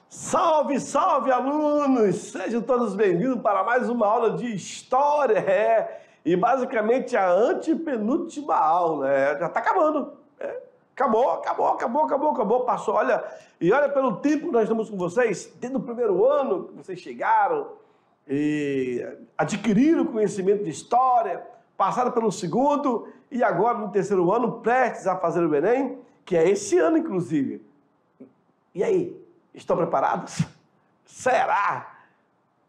Salve, salve, alunos! Sejam todos bem-vindos para mais uma aula de História, e basicamente a antepenúltima aula, já está acabando, acabou, passou, olha pelo tempo que nós estamos com vocês, desde o primeiro ano que vocês chegaram e adquiriram conhecimento de História, passaram pelo segundo e agora no terceiro ano, prestes a fazer o Enem, que é esse ano, inclusive. E aí? Estão preparados? Será?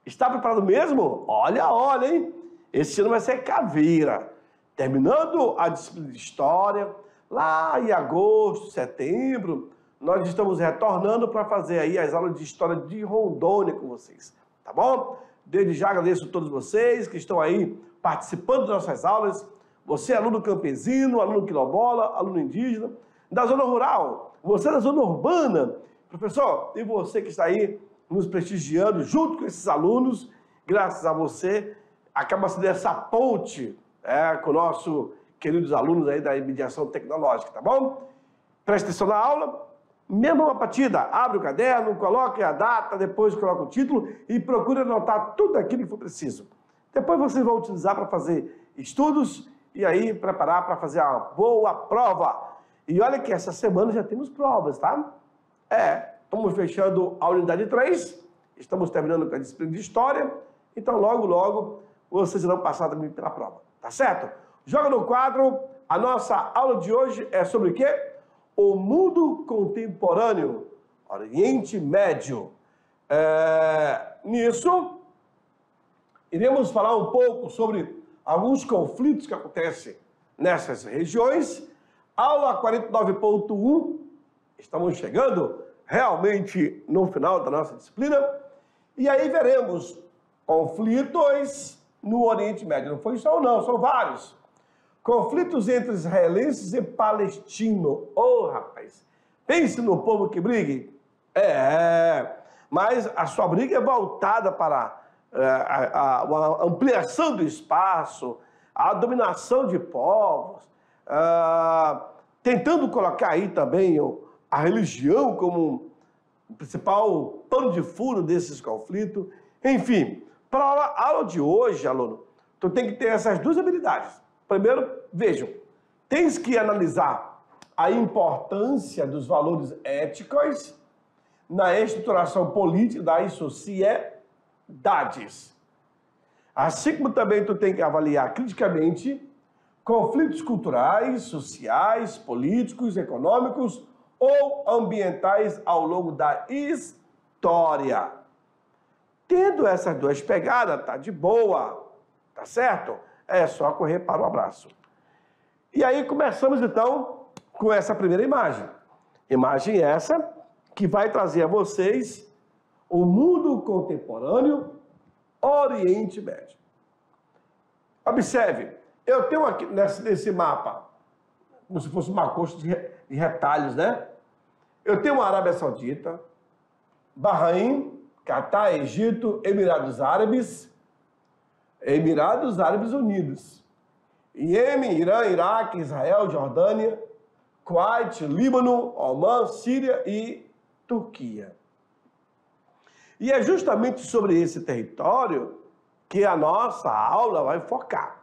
Está preparado mesmo? Olha, hein? Esse ano vai ser caveira. Terminando a disciplina de História, lá em agosto, setembro, nós estamos retornando para fazer aí as aulas de História de Rondônia com vocês, tá bom? Desde já agradeço a todos vocês que estão aí participando das nossas aulas. Você, aluno campesino, aluno quilombola, aluno indígena, da zona rural, você da zona urbana. Professor, e você que está aí nos prestigiando junto com esses alunos, graças a você, acaba sendo essa ponte com nossos queridos alunos aí da mediação tecnológica, tá bom? Preste atenção na aula, mesmo uma partida, abre o caderno, coloque a data, depois coloca o título e procure anotar tudo aquilo que for preciso. Depois vocês vão utilizar para fazer estudos e aí preparar para fazer uma boa prova. E olha que essa semana já temos provas, tá? Estamos fechando a unidade 3, estamos terminando com a disciplina de História, então logo vocês irão passar também pela prova, tá certo? Joga no quadro, a nossa aula de hoje é sobre o quê? O mundo contemporâneo, Oriente Médio. Nisso, iremos falar um pouco sobre alguns conflitos que acontecem nessas regiões. Aula 49.1, estamos chegando realmente no final da nossa disciplina, e aí veremos conflitos no Oriente Médio. Não foi só um não, são vários. Conflitos entre israelenses e palestinos. Rapaz, pense no povo que brigue. Mas a sua briga é voltada para a ampliação do espaço, a dominação de povos, tentando colocar aí também a religião como o principal pano de fundo desses conflitos. Enfim, para a aula de hoje, aluno, tu tem que ter essas duas habilidades. Primeiro, vejam, tens que analisar a importância dos valores éticos na estruturação política das sociedades. Assim como também tu tem que avaliar criticamente conflitos culturais, sociais, políticos, econômicos ou ambientais ao longo da história. Tendo essas duas pegadas, tá de boa, tá certo? É só correr para o abraço. E aí começamos então com essa primeira imagem. Imagem essa que vai trazer a vocês o mundo contemporâneo, Oriente Médio. Observe, eu tenho aqui nesse mapa, como se fosse uma coxa de retalhos, né? Eu tenho a Arábia Saudita, Bahrein, Catar, Egito, Emirados Árabes Unidos, Iêmen, Irã, Iraque, Israel, Jordânia, Kuwait, Líbano, Omã, Síria e Turquia. E é justamente sobre esse território que a nossa aula vai focar.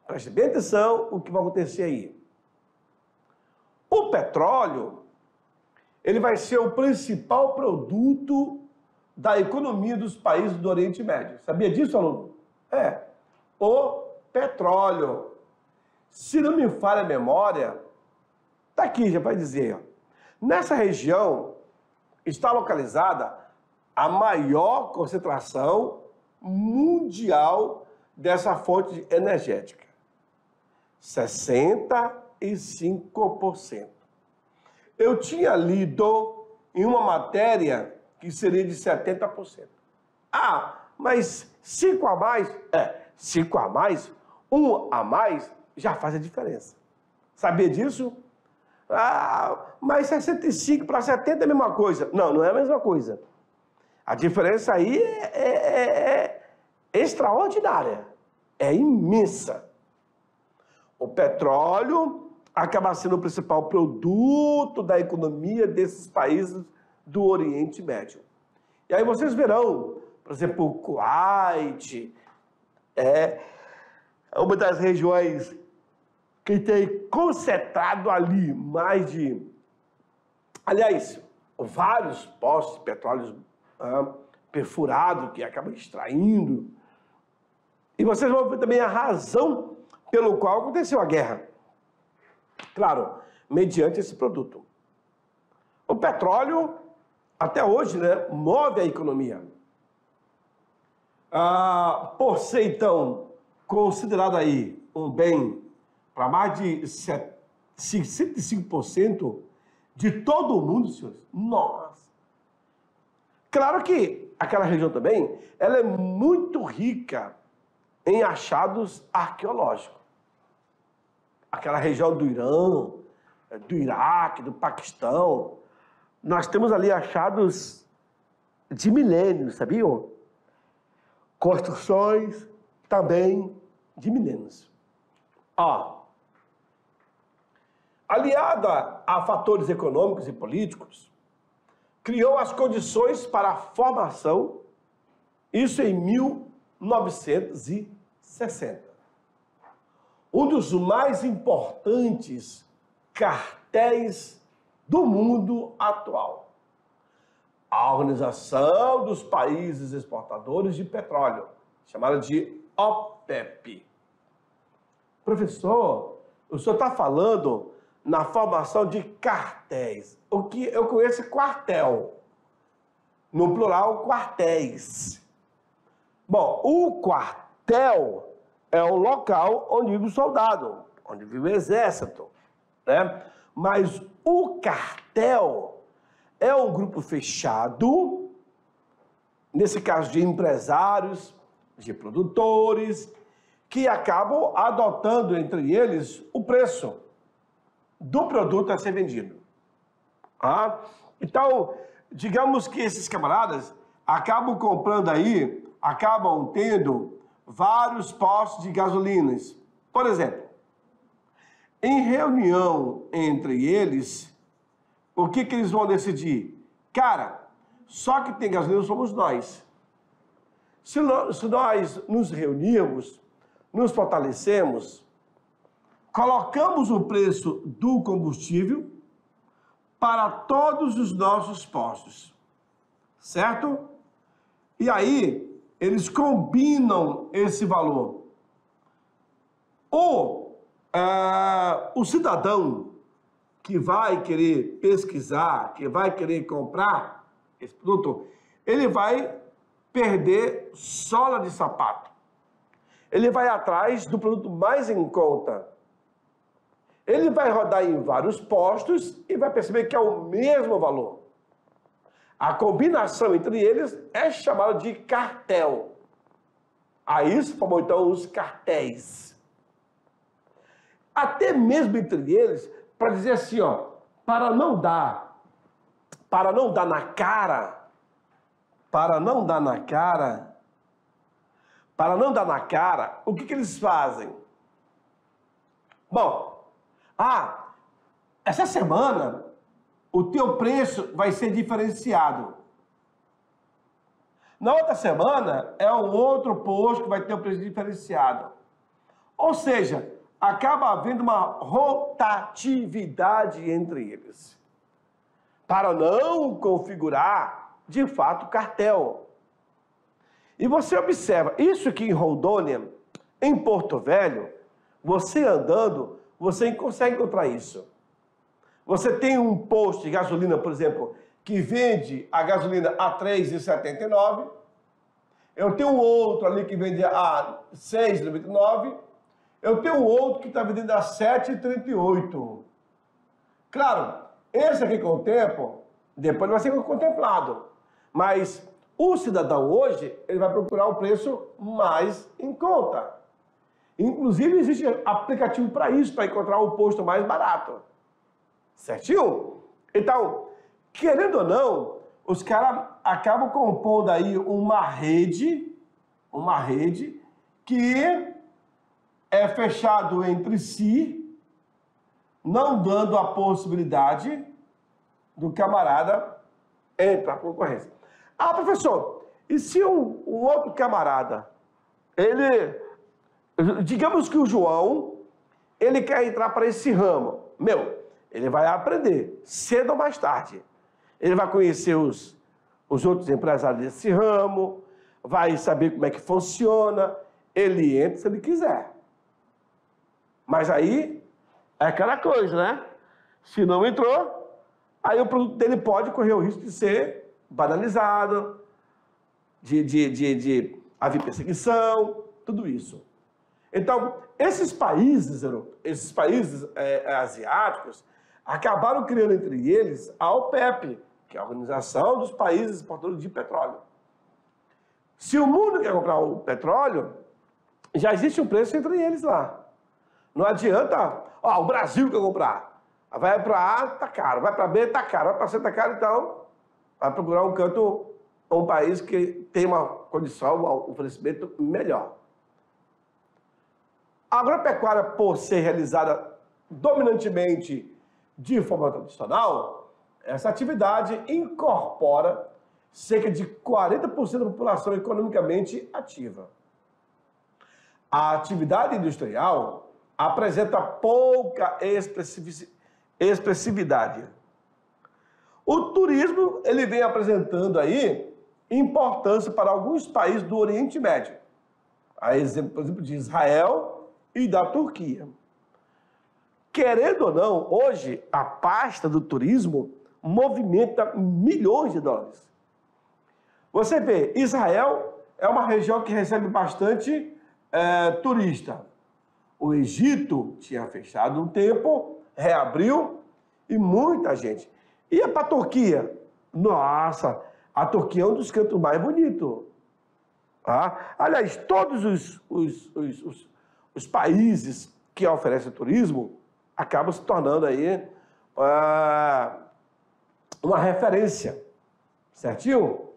Preste bem atenção o que vai acontecer aí. O petróleo, ele vai ser o principal produto da economia dos países do Oriente Médio. Sabia disso, aluno? O petróleo. Se não me falha a memória, está aqui, já vai dizer. Nessa região está localizada a maior concentração mundial dessa fonte energética. 65%. Eu tinha lido em uma matéria que seria de 70%. Mas 5 a mais? 5 a mais, 1 a mais, já faz a diferença. Sabia disso? Mas 65 para 70 é a mesma coisa. Não é a mesma coisa. A diferença aí é extraordinária, é imensa. O petróleo acaba sendo o principal produto da economia desses países do Oriente Médio. E aí vocês verão, por exemplo, o Kuwait é uma das regiões que tem concentrado ali mais de... Aliás, vários poços de petróleo perfurado que acabam extraindo. E vocês vão ver também a razão pelo qual aconteceu a guerra. Claro, mediante esse produto. O petróleo, até hoje, né, move a economia. Por ser, então, considerado aí um bem para mais de 65% de todo o mundo, senhores. Nossa! Claro que aquela região também, ela é muito rica em achados arqueológicos. Aquela região do Irã, do Iraque, do Paquistão, nós temos ali achados de milênios, sabiam? Construções também de milênios. Aliada a fatores econômicos e políticos, criou as condições para a formação, isso em 1960. Um dos mais importantes cartéis do mundo atual. A Organização dos Países Exportadores de Petróleo, chamada de OPEP. Professor, o senhor está falando na formação de cartéis. O que eu conheço é quartel. No plural, quartéis. Bom, o quartel é o local onde vive o soldado, onde vive o exército, né? Mas o cartel é um grupo fechado, nesse caso de empresários, de produtores, que acabam adotando entre eles o preço do produto a ser vendido. Então, digamos que esses camaradas acabam comprando aí, acabam tendo vários postos de gasolinas. Por exemplo, em reunião entre eles, o que eles vão decidir? Cara, só que tem gasolina somos nós. Se nós nos reunirmos, nos fortalecemos, colocamos o preço do combustível para todos os nossos postos, certo? E aí, eles combinam esse valor. O cidadão que vai querer pesquisar, que vai querer comprar esse produto, ele vai perder sola de sapato. Ele vai atrás do produto mais em conta. Ele vai rodar em vários postos e vai perceber que é o mesmo valor. A combinação entre eles é chamada de cartel. Aí se formam então os cartéis. Até mesmo entre eles, para dizer assim, para não dar na cara, o que eles fazem? Bom, essa semana o teu preço vai ser diferenciado. Na outra semana é um outro posto que vai ter o preço diferenciado. Ou seja, acaba havendo uma rotatividade entre eles, para não configurar, de fato, cartel. E você observa, isso aqui em Rondônia, em Porto Velho, você andando, você consegue encontrar isso. Você tem um posto de gasolina, por exemplo, que vende a gasolina a R$ 3,79. Eu tenho outro ali que vende a R$ 6,99. Eu tenho outro que está vendendo a R$ 7,38. Claro, esse aqui com o tempo, depois vai ser contemplado. Mas o cidadão hoje, ele vai procurar o preço mais em conta. Inclusive, existe aplicativo para isso, para encontrar o posto mais barato. Certinho? Então, querendo ou não, os caras acabam compondo aí uma rede que é fechado entre si, não dando a possibilidade do camarada entrar para a concorrência. Ah, professor, e se um outro camarada, digamos que o João, ele quer entrar para esse ramo, ele vai aprender, cedo ou mais tarde. Ele vai conhecer os outros empresários desse ramo, vai saber como é que funciona, ele entra se ele quiser. Mas aí, é aquela coisa, né? Se não entrou, aí o produto dele pode correr o risco de ser banalizado, de haver perseguição, tudo isso. Então, esses países asiáticos acabaram criando entre eles a OPEP, que é a Organização dos Países Exportadores de Petróleo. Se o mundo quer comprar o petróleo, já existe um preço entre eles lá. Não adianta, o Brasil quer comprar. Vai para A, tá caro. Vai para B, tá caro. Vai para C, tá caro. Então, vai procurar um canto, um país que tem uma condição, um oferecimento melhor. A agropecuária, por ser realizada dominantemente de forma tradicional, essa atividade incorpora cerca de 40% da população economicamente ativa. A atividade industrial apresenta pouca expressividade. O turismo, ele vem apresentando aí importância para alguns países do Oriente Médio. A exemplo, por exemplo, de Israel e da Turquia. Querendo ou não, hoje a pasta do turismo movimenta milhões de dólares. Você vê, Israel é uma região que recebe bastante turista. O Egito tinha fechado um tempo, reabriu e muita gente. E para a Turquia? Nossa, a Turquia é um dos cantos mais bonitos. Aliás, todos os países que oferecem turismo acabam se tornando aí uma referência, certinho?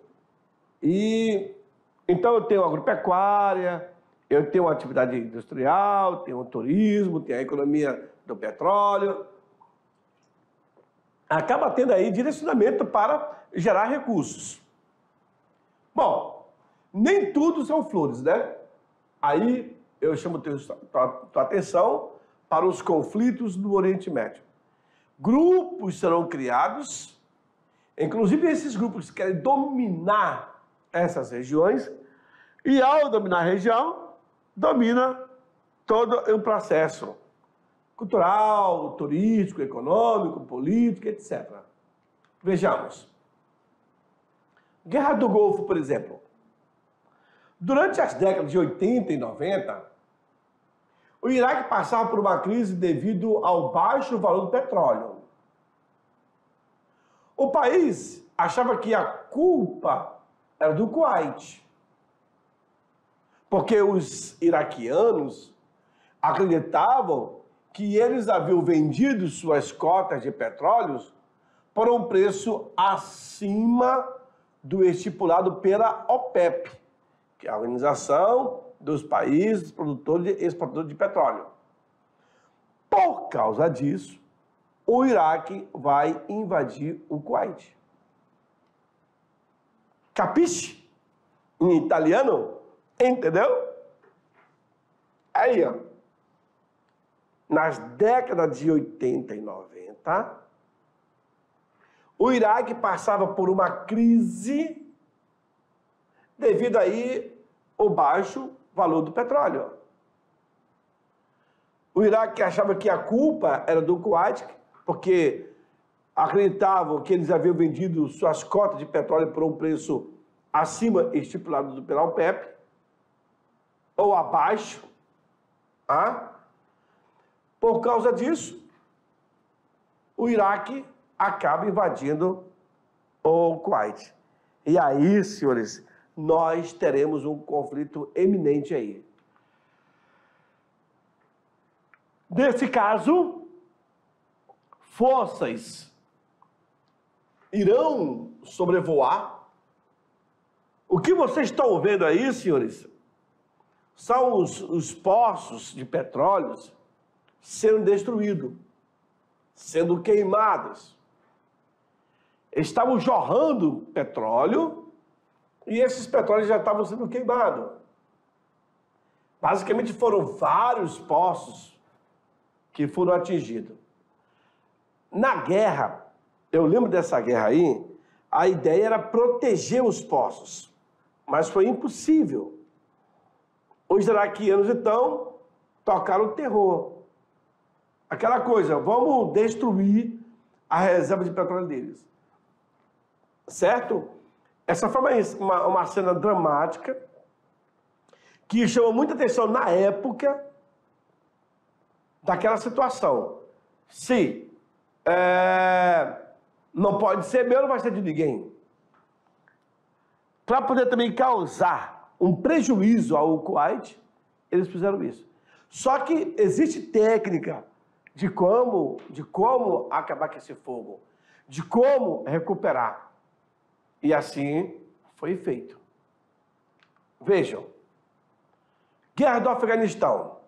E então eu tenho agropecuária, eu tenho atividade industrial, tenho o turismo, tenho a economia do petróleo. Acaba tendo aí direcionamento para gerar recursos. Bom, nem tudo são flores, né? Aí eu chamo tua atenção para os conflitos no Oriente Médio. Grupos serão criados, inclusive esses grupos querem dominar essas regiões, e ao dominar a região, domina todo um processo cultural, turístico, econômico, político, etc. Vejamos. Guerra do Golfo, por exemplo. Durante as décadas de 80 e 90, o Iraque passava por uma crise devido ao baixo valor do petróleo. O país achava que a culpa era do Kuwait, porque os iraquianos acreditavam que eles haviam vendido suas cotas de petróleo por um preço acima do estipulado pela OPEP, que é a Organização dos Países Produtores e Exportadores de Petróleo. Por causa disso, o Iraque vai invadir o Kuwait. Capisce? Em italiano? Entendeu? Aí, ó. Nas décadas de 80 e 90, o Iraque passava por uma crise devido aí ao baixo valor do petróleo. O Iraque achava que a culpa era do Kuwait, porque acreditavam que eles haviam vendido suas cotas de petróleo por um preço acima estipulado pela OPEP, ou abaixo. Por causa disso, o Iraque acaba invadindo o Kuwait. E aí, senhores, nós teremos um conflito eminente aí. Nesse caso, forças irão sobrevoar. O que vocês estão vendo aí, senhores, são os poços de petróleo sendo destruídos, sendo queimados. Estavam jorrando petróleo e esses petróleos já estavam sendo queimados. Basicamente foram vários poços que foram atingidos. Na guerra, eu lembro dessa guerra aí, a ideia era proteger os poços, mas foi impossível. Os iraquianos, então, tocaram o terror. Aquela coisa, vamos destruir a reserva de petróleo deles. Certo? Essa foi uma cena dramática, que chamou muita atenção na época daquela situação. Se não pode ser meu, não vai ser de ninguém. Para poder também causar um prejuízo ao Kuwait, eles fizeram isso. Só que existe técnica de como acabar com esse fogo, de como recuperar. E assim foi feito. Vejam. Guerra do Afeganistão.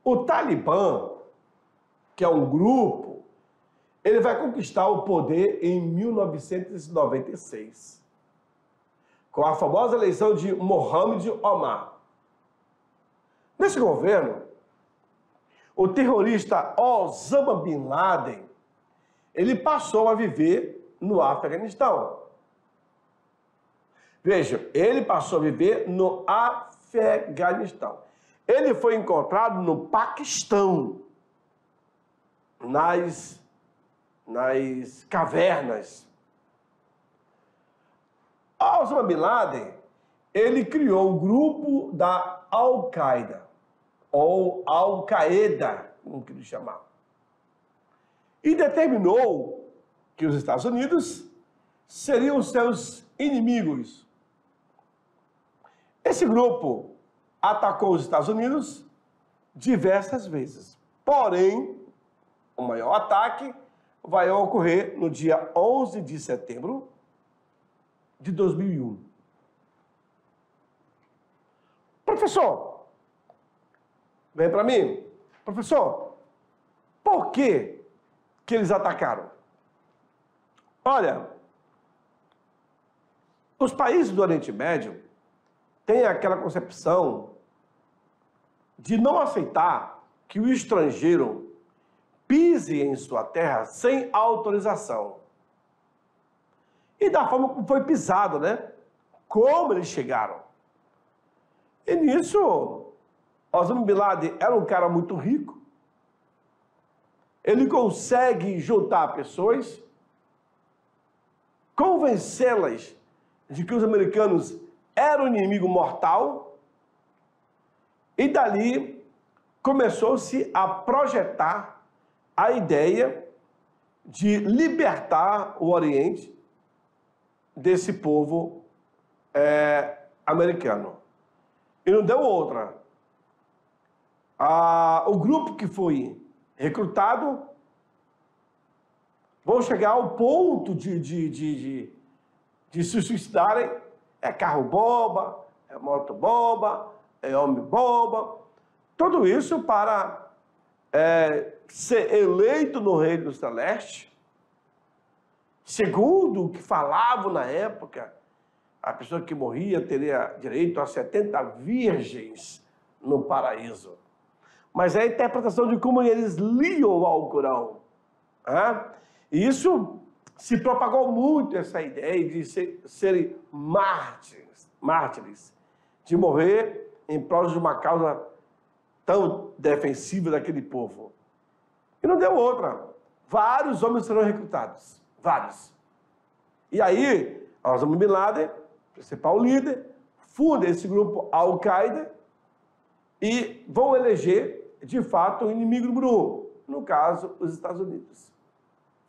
O Talibã, que é um grupo, ele vai conquistar o poder em 1996, com a famosa eleição de Mohammed Omar. Nesse governo, o terrorista Osama Bin Laden, ele passou a viver no Afeganistão. Veja, ele passou a viver no Afeganistão. Ele foi encontrado no Paquistão, nas cavernas. Osama Bin Laden, ele criou o grupo da Al-Qaeda, ou Al-Qaeda, como queria chamar. E determinou que os Estados Unidos seriam os seus inimigos. Esse grupo atacou os Estados Unidos diversas vezes. Porém, o maior ataque vai ocorrer no dia 11 de setembro de 2001. Professor, vem para mim. Professor, por que eles atacaram? Olha, os países do Oriente Médio têm aquela concepção de não aceitar que o estrangeiro pise em sua terra sem autorização. E da forma como foi pisado, né? Como eles chegaram. E nisso, Osama Bin Laden era um cara muito rico. Ele consegue juntar pessoas, convencê-las de que os americanos eram um inimigo mortal, e dali começou-se a projetar a ideia de libertar o Oriente desse povo americano. E não deu outra. O grupo que foi recrutado vão chegar ao ponto de se suicidarem. É carro-bomba, é moto-bomba, é homem-bomba. Tudo isso para ser eleito no Reino Celeste. Segundo o que falavam na época, a pessoa que morria teria direito a 70 virgens no paraíso. Mas é a interpretação de como eles liam o Alcorão. E isso se propagou muito, essa ideia de serem mártires, de morrer em prol de uma causa tão defensiva daquele povo. E não deu outra. Vários homens serão recrutados. Vários. E aí, Osama Bin Laden, principal líder, funda esse grupo Al-Qaeda e vão eleger, de fato, o inimigo número 1. No caso, os Estados Unidos.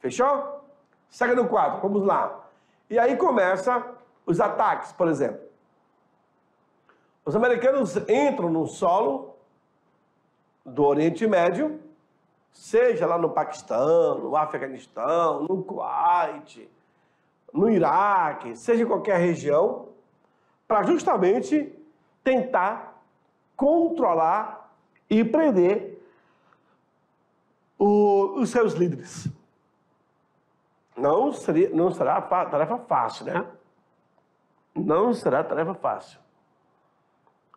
Fechou? Segue no quadro, vamos lá. E aí começa os ataques, por exemplo. Os americanos entram no solo do Oriente Médio, seja lá no Paquistão, no Afeganistão, no Kuwait, no Iraque, seja em qualquer região, para justamente tentar controlar e prender os seus líderes. Não será tarefa fácil, né? Não será tarefa fácil.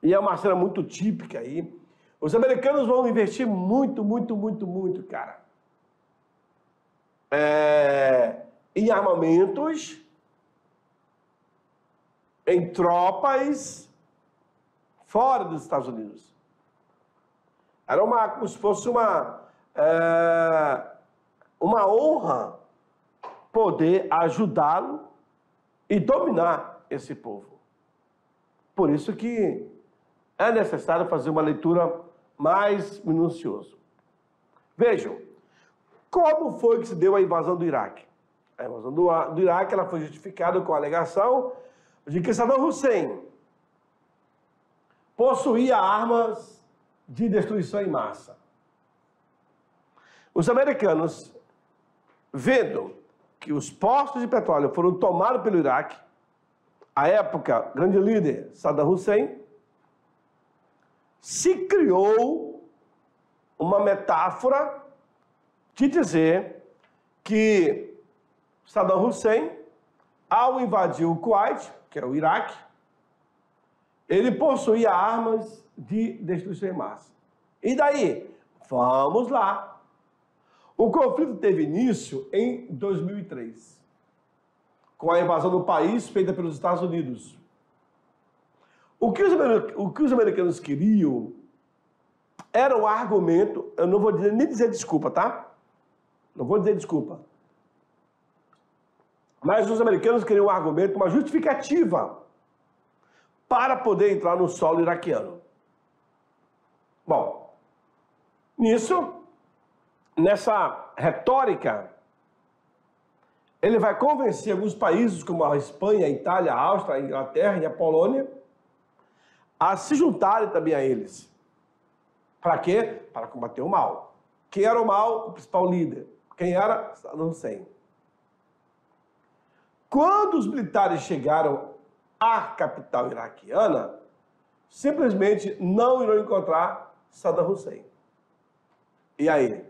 E é uma cena muito típica aí. Os americanos vão investir muito, cara. Em armamentos, em tropas fora dos Estados Unidos. Era como se fosse uma honra poder ajudá-lo e dominar esse povo. Por isso que é necessário fazer uma leitura mais minuciosa. Vejam, como foi que se deu a invasão do Iraque? A invasão do Iraque ela foi justificada com a alegação de que Saddam Hussein possuía armas de destruição em massa. Os americanos, vendo que os postos de petróleo foram tomados pelo Iraque, à época, grande líder Saddam Hussein, se criou uma metáfora de dizer que Saddam Hussein, ao invadir o Kuwait, que é o Iraque, ele possuía armas de destruição em massa. E daí? Vamos lá. O conflito teve início em 2003, com a invasão do país feita pelos Estados Unidos. O que os americanos queriam era um argumento, eu não vou nem dizer desculpa, tá? Não vou dizer desculpa. Mas os americanos queriam um argumento, uma justificativa para poder entrar no solo iraquiano. Bom, nessa retórica, ele vai convencer alguns países como a Espanha, a Itália, a Áustria, a Inglaterra e a Polônia a se juntarem também a eles. Para quê? Para combater o mal. Quem era o mal? O principal líder. Quem era? Saddam Hussein. Quando os militares chegaram à capital iraquiana, simplesmente não irão encontrar Saddam Hussein. E aí?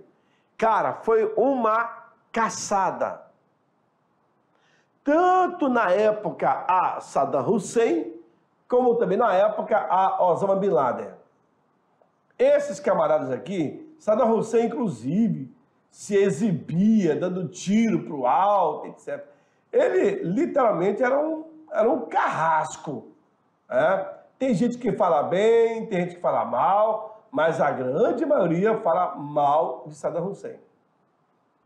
Cara, foi uma caçada. Tanto na época a Saddam Hussein, como também na época a Osama Bin Laden. Esses camaradas aqui, Saddam Hussein, inclusive, se exibia dando tiro para o alto, etc. Ele, literalmente, era um carrasco. Tem gente que fala bem, tem gente que fala mal, mas a grande maioria fala mal de Saddam Hussein.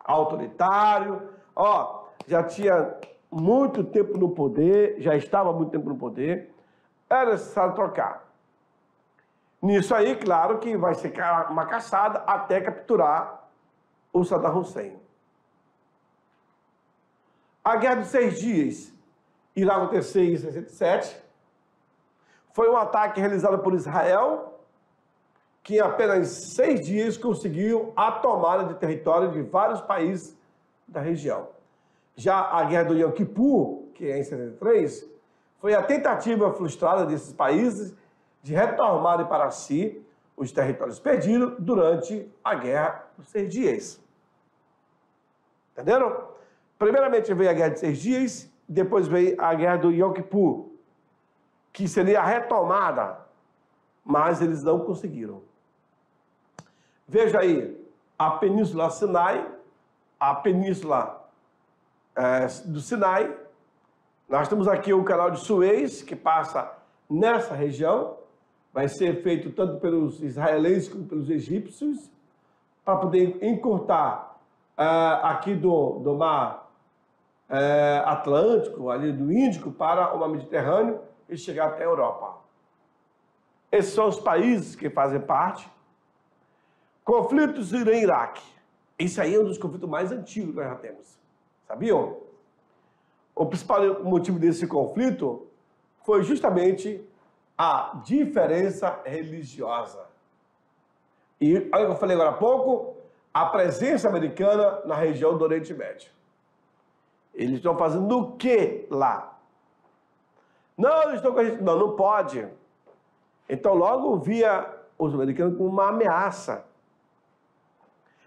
Autoritário, já tinha muito tempo no poder, já estava há muito tempo no poder, era necessário trocar. Nisso aí, claro que vai ser uma caçada até capturar o Saddam Hussein. A Guerra dos 6 Dias irá acontecer em 67. Foi um ataque realizado por Israel, que em apenas 6 dias conseguiu a tomada de território de vários países da região. Já a Guerra do Yom Kippur, que é em 73, foi a tentativa frustrada desses países de retomarem para si os territórios perdidos durante a Guerra dos 6 Dias. Entenderam? Primeiramente veio a Guerra de 6 Dias, depois veio a Guerra do Yom Kippur, que seria a retomada, mas eles não conseguiram. Veja aí, a Península Sinai, a Península do Sinai, nós temos aqui o canal de Suez, que passa nessa região, vai ser feito tanto pelos israelenses como pelos egípcios, para poder encurtar aqui do mar Atlântico, ali do Índico, para o mar Mediterrâneo e chegar até a Europa. Esses são os países que fazem parte. Conflitos Irã-Iraque. Esse aí é um dos conflitos mais antigos que nós já temos. Sabiam? O principal motivo desse conflito foi justamente a diferença religiosa. E olha o que eu falei agora há pouco, a presença americana na região do Oriente Médio. Eles estão fazendo o que lá? Não, eles estão com a gente. Não, não pode. Então logo via os americanos como uma ameaça.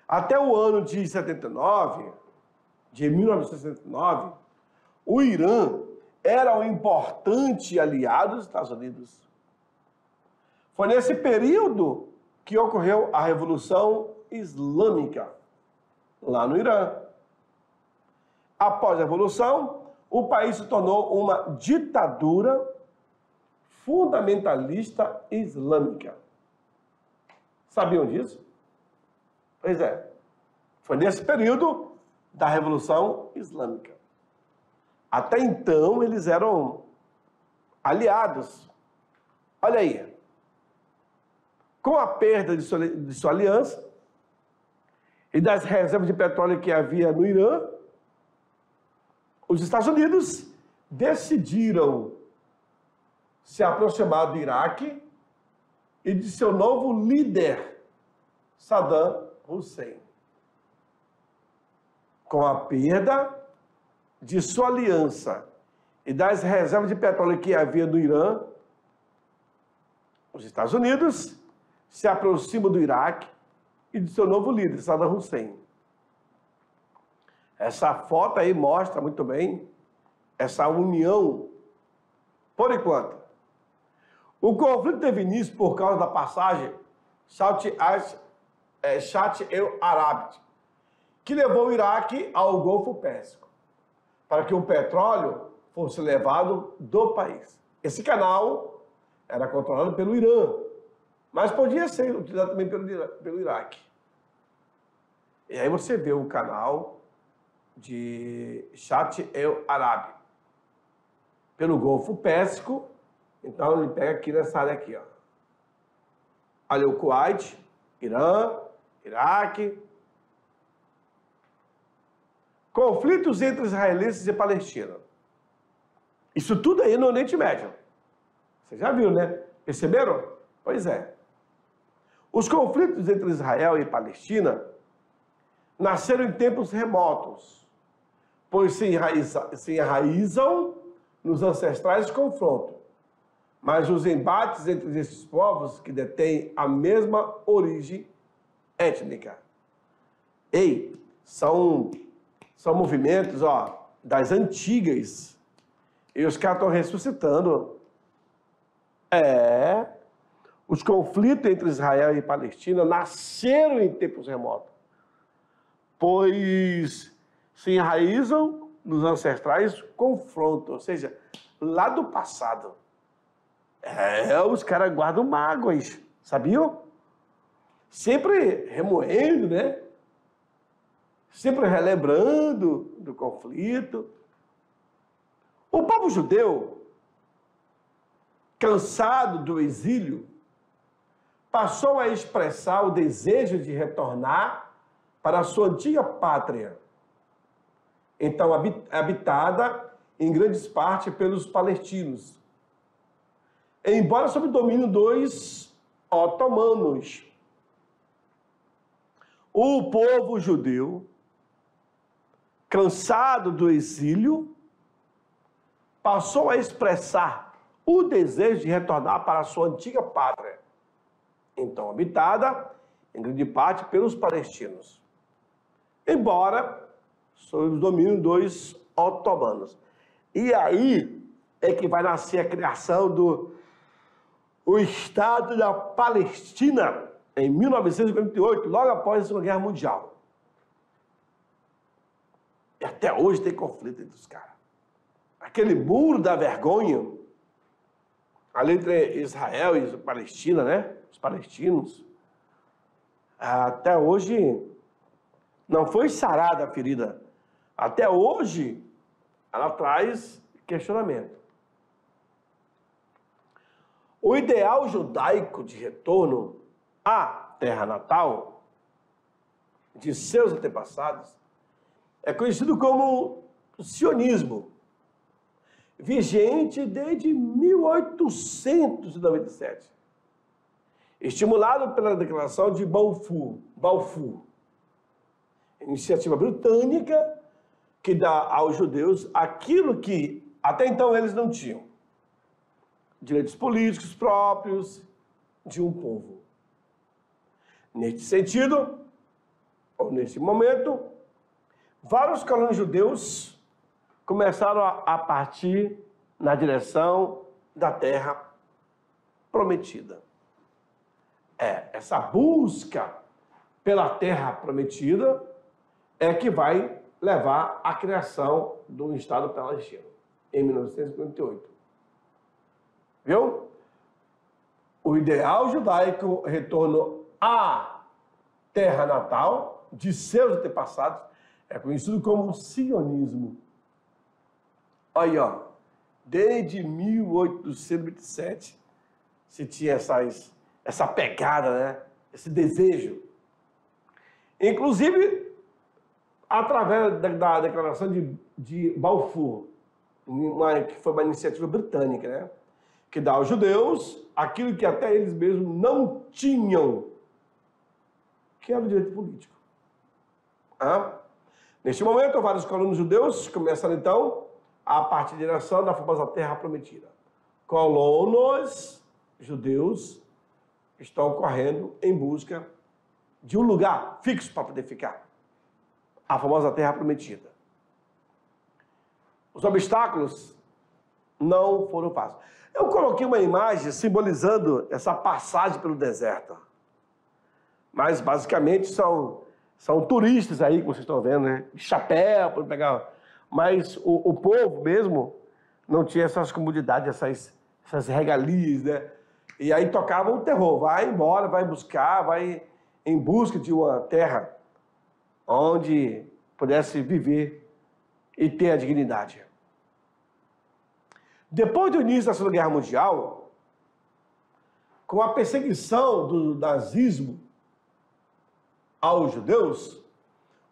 Até o ano de 1979, o Irã era um importante aliado dos Estados Unidos. Foi nesse período que ocorreu a Revolução Islâmica, lá no Irã. Após a Revolução, o país se tornou uma ditadura fundamentalista islâmica. Sabiam disso? Pois é. Foi nesse período da Revolução Islâmica. Até então, eles eram aliados. Olha aí. Com a perda de sua aliança e das reservas de petróleo que havia no Irã, os Estados Unidos decidiram se aproximar do Iraque e de seu novo líder, Saddam Hussein. Com a perda de sua aliança e das reservas de petróleo que havia no Irã, os Estados Unidos se aproximam do Iraque e de seu novo líder, Saddam Hussein. Essa foto aí mostra muito bem essa união, por enquanto. O conflito teve início por causa da passagem Shatt el-Arab, que levou o Iraque ao Golfo Pérsico, para que o petróleo fosse levado do país. Esse canal era controlado pelo Irã, mas podia ser utilizado também pelo Iraque. E aí você vê o canal de Shatt el-Arab pelo Golfo Pérsico. Então ele pega aqui nessa área aqui, ó. Olha o Kuwait, Irã, Iraque. Conflitos entre israelenses e palestinos. Isso tudo aí no Oriente Médio. Você já viu, né? Perceberam? Pois é. Os conflitos entre Israel e Palestina nasceram em tempos remotos, pois se enraizam nos ancestrais confrontos. Mas os embates entre esses povos que detêm a mesma origem étnica. Ei, são movimentos, ó, das antigas. E os caras estão ressuscitando. Os conflitos entre Israel e Palestina nasceram em tempos remotos, pois se enraizam nos ancestrais confrontos, ou seja, lá do passado. Os caras guardam mágoas, sabiam? Sempre remoendo, né? Sempre relembrando do conflito. O povo judeu, cansado do exílio, passou a expressar o desejo de retornar para a sua antiga pátria, então habitada em grandes partes pelos palestinos, embora sob o domínio dos otomanos. O povo judeu, cansado do exílio, passou a expressar o desejo de retornar para a sua antiga pátria, então habitada em grande parte pelos palestinos, embora sob o domínio dos otomanos. E aí é que vai nascer a criação do Estado da Palestina, em 1948, logo após a Segunda Guerra Mundial. E até hoje tem conflito entre os caras. Aquele muro da vergonha, ali entre Israel e Palestina, né? Os palestinos. Até hoje não foi sarada a ferida. Até hoje ela traz questionamento. O ideal judaico de retorno à terra natal de seus antepassados é conhecido como sionismo, vigente desde 1897, estimulado pela Declaração de Balfour, iniciativa britânica que dá aos judeus aquilo que até então eles não tinham: direitos políticos próprios de um povo. Neste sentido, ou neste momento, vários colonos judeus começaram a partir na direção da terra prometida. Essa busca pela terra prometida é que vai levar à criação do Estado palestino, em 1958. Viu? O ideal judaico, retorno à terra natal de seus antepassados, é conhecido como sionismo. Aí, ó, desde 1827 se tinha essa pegada, né? Esse desejo. Inclusive, através da declaração de Balfour, que foi uma iniciativa britânica, né? Que dá aos judeus aquilo que até eles mesmos não tinham, que era o direito político. Neste momento, vários colonos judeus começaram, então, a partir da direção da famosa Terra Prometida. Colonos judeus estão correndo em busca de um lugar fixo para poder ficar. A famosa Terra Prometida. Os obstáculos não foram fáceis. Eu coloquei uma imagem simbolizando essa passagem pelo deserto. Mas, basicamente, são turistas aí, que vocês estão vendo, né? De chapéu, para pegar. Mas o povo mesmo não tinha essas comodidades, essas regalias, né? E aí tocava o terror. Vai embora, vai buscar, vai em busca de uma terra onde pudesse viver e ter a dignidade. Depois do início da Segunda Guerra Mundial, com a perseguição do nazismo aos judeus,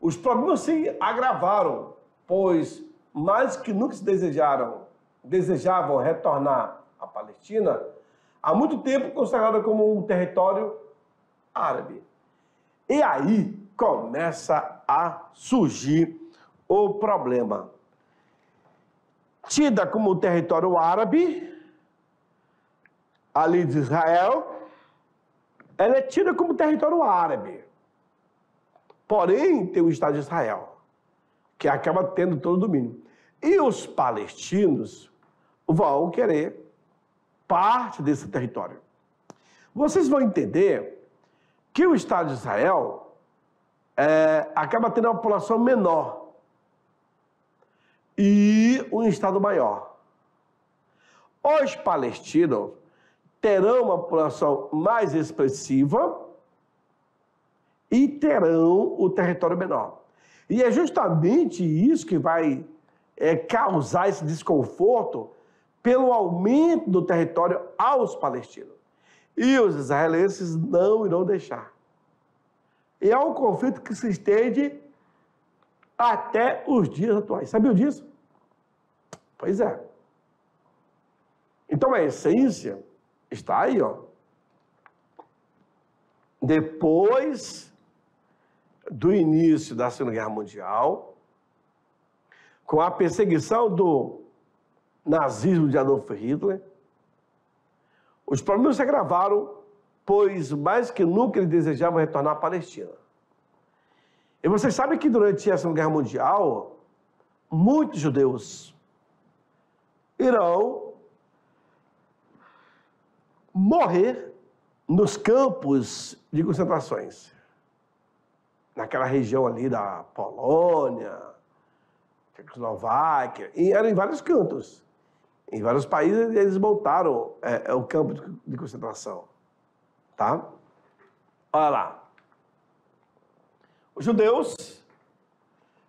os problemas se agravaram, pois mais que nunca se desejavam retornar à Palestina, há muito tempo considerada como um território árabe. E aí começa a surgir o problema. Tida como território árabe, ali de Israel, ela é tida como território árabe. Porém, tem o Estado de Israel, que acaba tendo todo o domínio. E os palestinos vão querer parte desse território. Vocês vão entender que o Estado de Israel acaba tendo uma população menor e um Estado maior. Os palestinos terão uma população mais expressiva e terão o território menor. E é justamente isso que vai causar esse desconforto pelo aumento do território aos palestinos. E os israelenses não irão deixar. E é um conflito que se estende até os dias atuais. Sabiam disso? Pois é. Então a essência está aí, ó. Depois do início da Segunda Guerra Mundial, com a perseguição do nazismo de Adolf Hitler, os problemas se agravaram, pois mais que nunca eles desejavam retornar à Palestina. E vocês sabem que durante a Segunda Guerra Mundial, muitos judeus irão morrer nos campos de concentrações. Naquela região ali da Polônia, Tchecoslováquia, e eram em vários cantos. Em vários países eles montaram o campo de concentração. Tá? Olha lá. Os judeus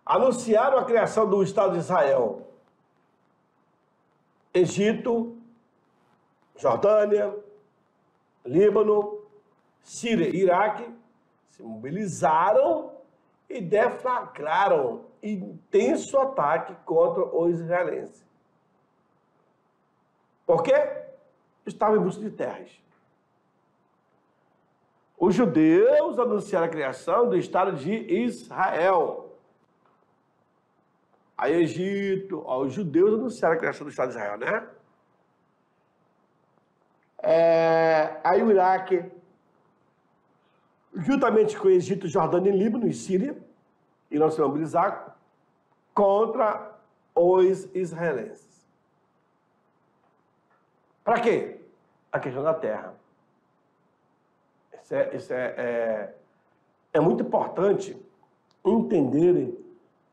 anunciaram a criação do Estado de Israel. Egito, Jordânia, Líbano, Síria e Iraque se mobilizaram e deflagraram intenso ataque contra os israelenses. Por quê? Estavam em busca de terras. Os judeus anunciaram a criação do Estado de Israel. Aí Egito, os judeus anunciaram a criação do Estado de Israel, né? Aí o Iraque, juntamente com o Egito, Jordânia, Líbano e Síria, irão se mobilizar contra os israelenses. Para quê? A questão da terra. Isso é muito importante entenderem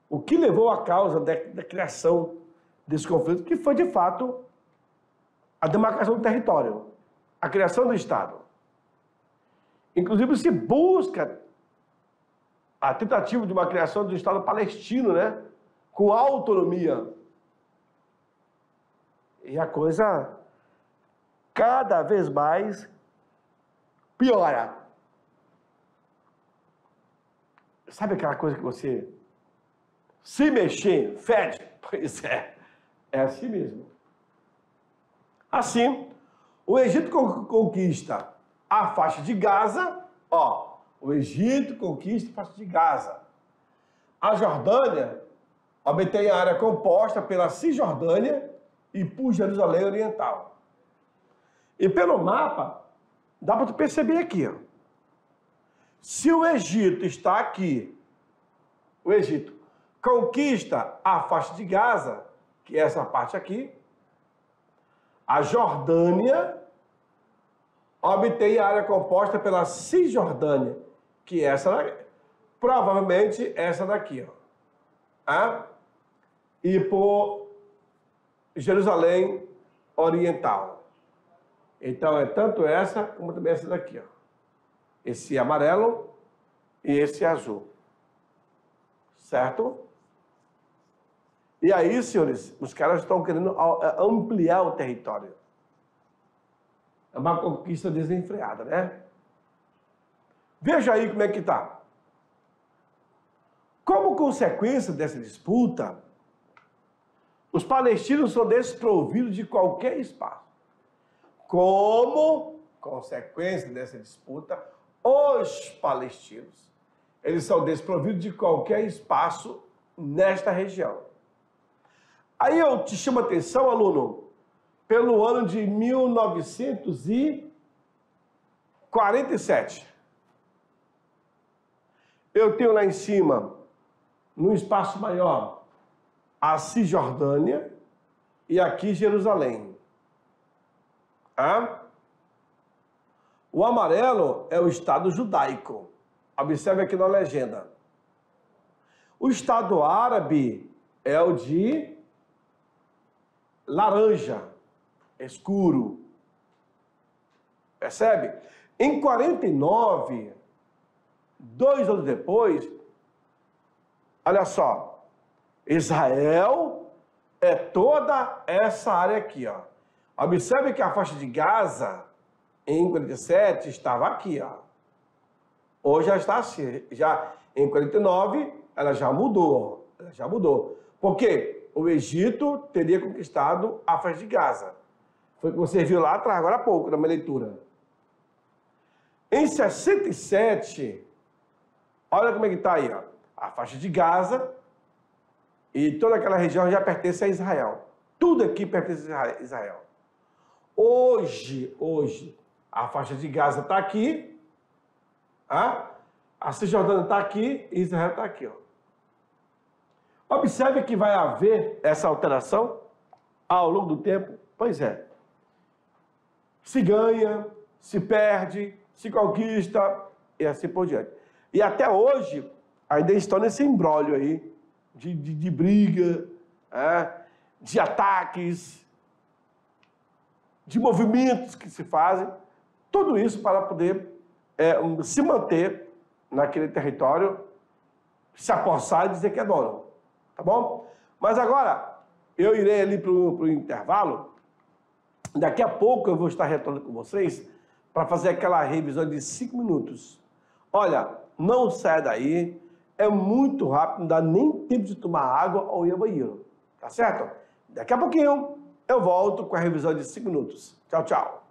o que levou à causa da criação desse conflito, que foi, de fato, a demarcação do território, a criação do Estado. Inclusive, se busca a tentativa de uma criação do Estado palestino, né? Com autonomia. E a coisa cada vez mais piora. Sabe aquela coisa que você se mexer, fede? Pois é assim mesmo. Assim, o Egito conquista a faixa de Gaza, o Egito conquista a faixa de Gaza. A Jordânia obtém a área composta pela Cisjordânia e por Jerusalém Oriental. E pelo mapa, dá para tu perceber aqui, se o Egito está aqui, o Egito conquista a faixa de Gaza, que é essa parte aqui, a Jordânia obtém a área composta pela Cisjordânia, que é essa daqui, provavelmente essa daqui, e por Jerusalém Oriental. Então é tanto essa como também essa daqui, esse amarelo e esse azul, certo? E aí, senhores, os caras estão querendo ampliar o território. É uma conquista desenfreada, né? Veja aí como é que está. Como consequência dessa disputa, os palestinos são desprovidos de qualquer espaço. Como consequência dessa disputa, os palestinos, eles são desprovidos de qualquer espaço nesta região. Aí eu te chamo a atenção, aluno, pelo ano de 1947. Eu tenho lá em cima, num espaço maior, a Cisjordânia e aqui Jerusalém. O amarelo é o Estado judaico. Observe aqui na legenda. O Estado árabe é o de laranja, escuro. Percebe? Em 49, 2 anos depois, olha só, Israel é toda essa área aqui, Observe que a faixa de Gaza, em 47, estava aqui, Hoje já está assim, já em 49, ela já mudou, Por quê? O Egito teria conquistado a faixa de Gaza. Foi o que você viu lá atrás, agora há pouco, na minha leitura. Em 67, olha como é que está aí, a faixa de Gaza e toda aquela região já pertence a Israel. Tudo aqui pertence a Israel. Hoje, a faixa de Gaza está aqui, a Cisjordânia está aqui e Israel está aqui, Observe que vai haver essa alteração ao longo do tempo. Pois é. Se ganha, se perde, se conquista e assim por diante. E até hoje, ainda estão nesse imbróglio aí de briga, de ataques, de movimentos que se fazem. Tudo isso para poder se manter naquele território, se apossar e dizer que é dono. Tá bom? Mas agora, eu irei ali para o intervalo. Daqui a pouco eu vou estar retornando com vocês para fazer aquela revisão de 5 minutos. Olha, não saia daí. É muito rápido, não dá nem tempo de tomar água ou ir ao banheiro. Tá certo? Daqui a pouquinho eu volto com a revisão de 5 minutos. Tchau, tchau.